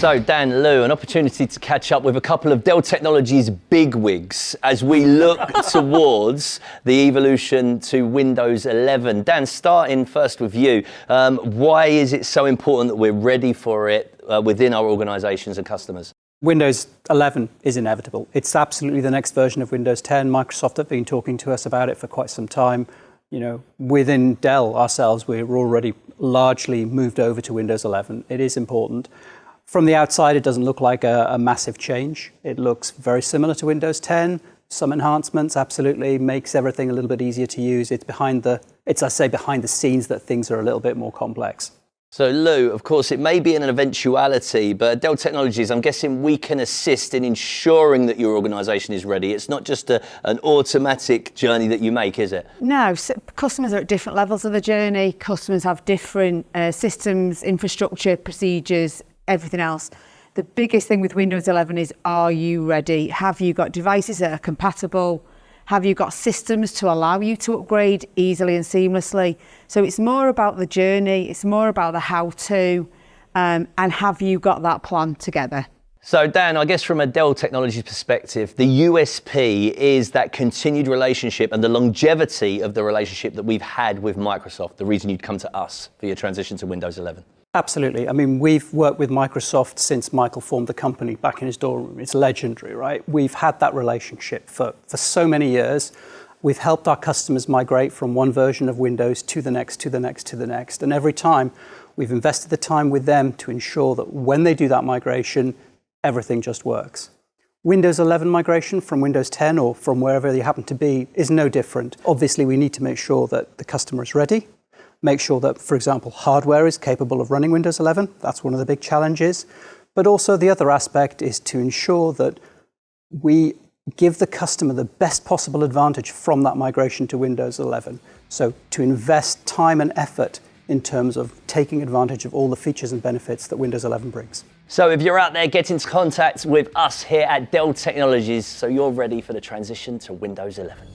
So Dan, Lou, an opportunity to catch up with a couple of Dell Technologies bigwigs as we look towards the evolution to Windows 11. Dan, starting first with you, why is it so important that we're ready for it within our organisations and customers? Windows 11 is inevitable. It's absolutely the next version of Windows 10. Microsoft have been talking to us about it for quite some time. You know, within Dell ourselves, we're already largely moved over to Windows 11. It is important. From the outside, it doesn't look like a massive change. It looks very similar to Windows 10. Some enhancements, absolutely, makes everything a little bit easier to use. It's behind the scenes that things are a little bit more complex. So Lou, of course, it may be an eventuality, but at Dell Technologies, I'm guessing we can assist in ensuring that your organisation is ready. It's not just an automatic journey that you make, is it? No, so customers are at different levels of the journey. Customers have different systems, infrastructure, procedures, everything else. The biggest thing with Windows 11 is, are you ready? Have you got devices that are compatible? Have you got systems to allow you to upgrade easily and seamlessly? So it's more about the journey, it's more about the how-to, and have you got that plan together? So Dan, I guess from a Dell Technologies perspective, the USP is that continued relationship and the longevity of the relationship that we've had with Microsoft, the reason you'd come to us for your transition to Windows 11. Absolutely. I mean, we've worked with Microsoft since Michael formed the company back in his dorm room. It's legendary, right? We've had that relationship for so many years. We've helped our customers migrate from one version of Windows to the next, to the next, to the next. And every time we've invested the time with them to ensure that when they do that migration, everything just works. Windows 11 migration from Windows 10 or from wherever you happen to be is no different. Obviously, we need to make sure that the customer is ready. Make sure that, for example, hardware is capable of running Windows 11. That's one of the big challenges. But also the other aspect is to ensure that we give the customer the best possible advantage from that migration to Windows 11. So to invest time and effort in terms of taking advantage of all the features and benefits that Windows 11 brings. So if you're out there, get into contact with us here at Dell Technologies so you're ready for the transition to Windows 11.